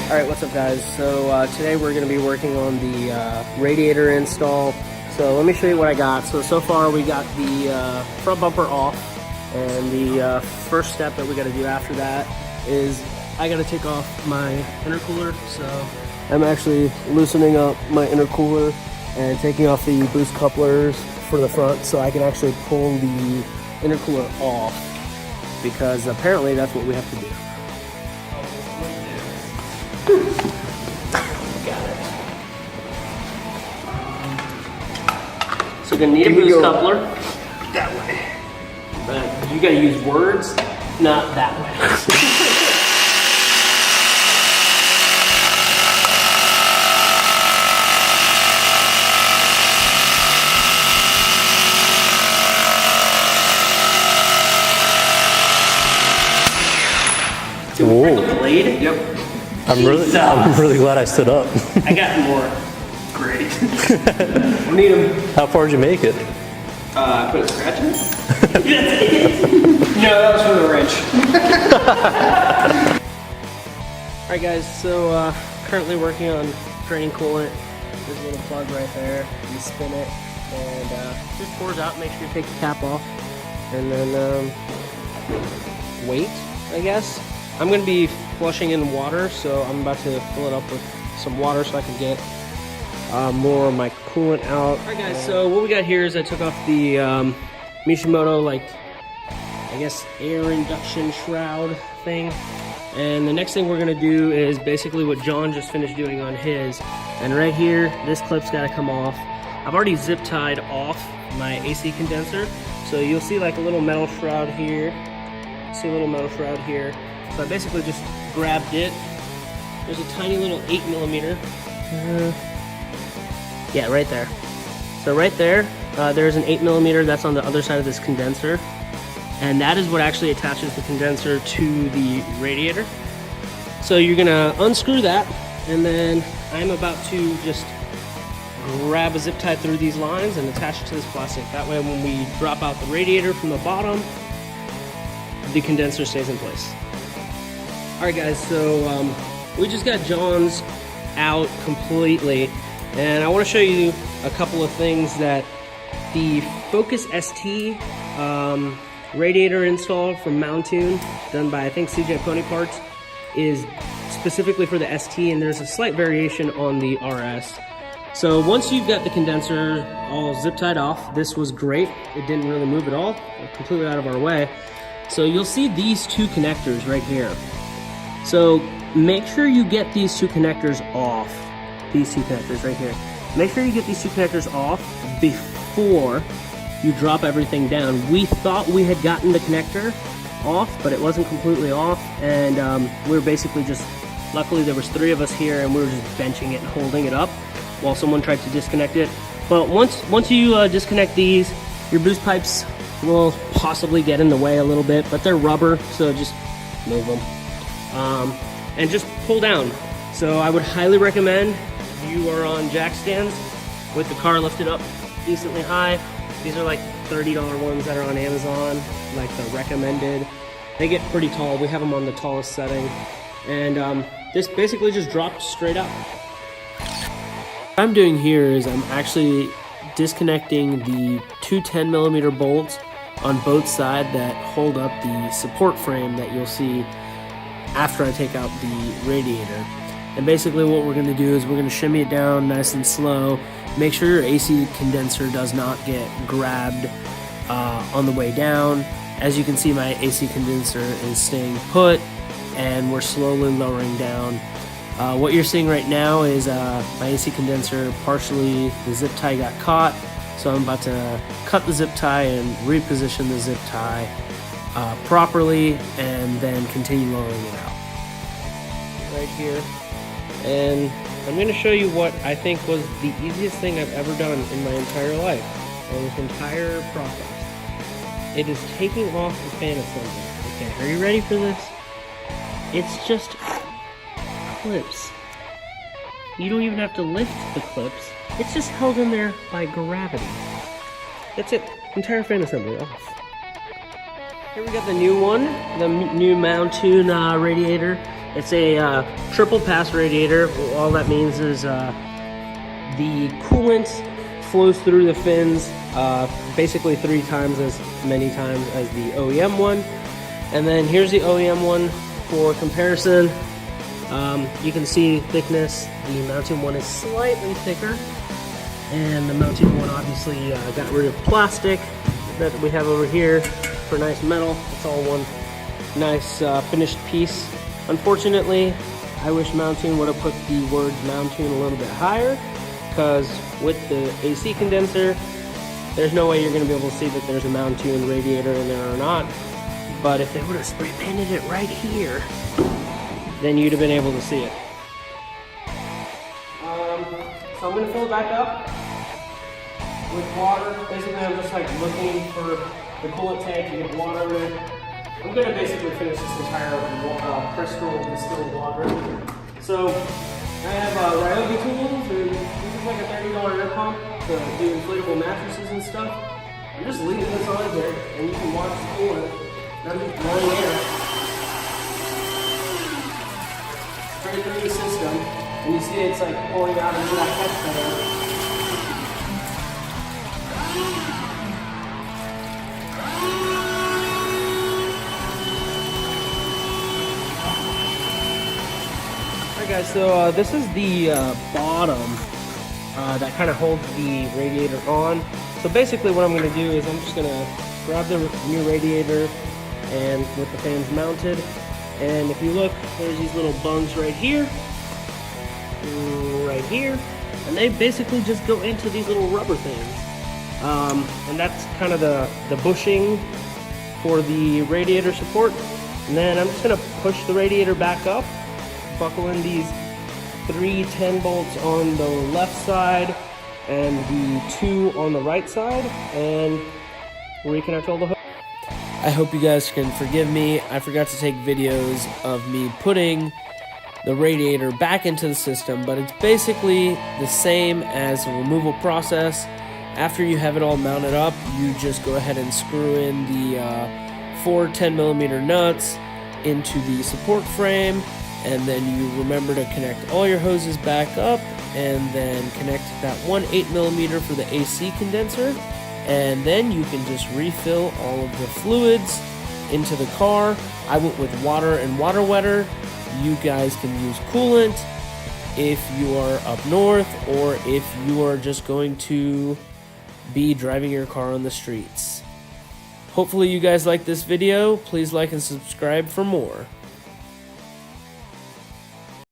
Alright, what's up guys? So today we're going to be working on the radiator install. So let me show you what I got. So far we got the front bumper off, and the first step that we got to do after that is I got to take off my intercooler. So I'm actually loosening up my intercooler and taking off the boost couplers for the front so I can actually pull the intercooler off, because apparently that's what we have to do. Got it. So you're gonna need a boost coupler that way. But you gotta use words, not that way. Whoa. Blade? Yep. I'm really glad I stood up. I got more. Great. Need them. How far did you make it? I put a scratch in it. No, that was for the wrench. Alright guys, so currently working on draining coolant. There's a little plug right there. You spin it and just pours out. Make sure you take the cap off. And then wait, I guess. I'm going to be flushing in water, so I'm about to fill it up with some water so I can get more of my coolant out. Alright guys, so what we got here is I took off the Mishimoto, I guess, air induction shroud thing. And the next thing we're going to do is basically what John just finished doing on his. And right here, this clip's got to come off. I've already zip tied off my AC condenser, so you'll see like a little metal shroud here. See a little metal shroud here. So I basically just grabbed it. There's a tiny little 8mm. Yeah, right there. So right there, there's an 8mm that's on the other side of this condenser. And that is what actually attaches the condenser to the radiator. So you're gonna unscrew that, and then I'm about to just grab a zip tie through these lines and attach it to this plastic. That way when we drop out the radiator from the bottom, the condenser stays in place. Alright guys, so we just got John's out completely, and I want to show you a couple of things that the Focus ST radiator install from Mountune, done by I think CJ Pony Parts, is specifically for the ST, and there's a slight variation on the RS. So once you've got the condenser all zip tied off, this was great. It didn't really move at all, completely out of our way. So you'll see these two connectors right here. So make sure you get these two connectors off. These two connectors right here. Make sure you get these two connectors off before you drop everything down. We thought we had gotten the connector off, but it wasn't completely off, and we were basically just, luckily there was 3 of us here, and we were just benching it and holding it up while someone tried to disconnect it. But once you disconnect these, your boost pipes will possibly get in the way a little bit, but they're rubber, so just move them. And just pull down. So I would highly recommend, if you are on jack stands with the car lifted up decently high, these are like $30 ones that are on Amazon, like the recommended. They get pretty tall. We have them on the tallest setting. And this basically just drops straight up. What I'm doing here is I'm actually disconnecting the two 10mm bolts on both sides that hold up the support frame that you'll see after I take out the radiator. And basically what we're going to do is we're going to shimmy it down nice and slow. Make sure your AC condenser does not get grabbed on the way down. As you can see, my AC condenser is staying put, and we're slowly lowering down. What you're seeing right now is my AC condenser partially, the zip tie got caught, so I'm about to cut the zip tie and reposition the zip tie properly, and then continue lowering it out. Right here. And I'm going to show you what I think was the easiest thing I've ever done in my entire life, on this entire process. It is taking off the fan assembly. Okay, are you ready for this? It's just clips. You don't even have to lift the clips. It's just held in there by gravity. That's it. Entire fan assembly off. Here we got the new one, the new Mountune radiator. It's a triple pass radiator. All that means is the coolant flows through the fins basically 3 times as many times as the OEM one. And then here's the OEM one for comparison. You can see thickness. The Mountune one is slightly thicker, and the Mountune one obviously got rid of plastic that we have over here for nice metal. It's all one nice finished piece. Unfortunately, I wish Mountune would have put the words Mountune a little bit higher, because with the AC condenser, there's no way you're going to be able to see that there's a Mountune radiator in there or not. But if they would have spray painted it right here, then you'd have been able to see it. So I'm going to fill it back up with water. Basically, I'm just like looking for the coolant tank to get water in it. I'm going to basically finish this entire crystal distilled water. So I have Ryobi tools, and this is like a $30 air pump to do inflatable mattresses and stuff. I'm just leaving this on here, and you can watch the coolant. And I'm just blowing air straight through the system, and you see it's like pouring out into that catch fan. Alright guys, so this is the bottom that kind of holds the radiator on. So basically what I'm going to do is I'm just going to grab the new radiator and with the fans mounted, and if you look, there's these little bungs right here, and they basically just go into these little rubber things. And that's kind of the bushing for the radiator support. And then I'm just going to push the radiator back up, buckle in these 3 10 bolts on the left side and the 2 on the right side, and reconnect all the hooks. I hope you guys can forgive me. I forgot to take videos of me putting the radiator back into the system, but it's basically the same as a removal process. After you have it all mounted up, you just go ahead and screw in the 4 10mm nuts into the support frame, and then you remember to connect all your hoses back up, and then connect that 1 8mm for the AC condenser, and then you can just refill all of the fluids into the car. I went with water and water wetter. You guys can use coolant if you are up north, or if you are just going to be driving your car on the streets. Hopefully you guys like this video. Please like and subscribe for more.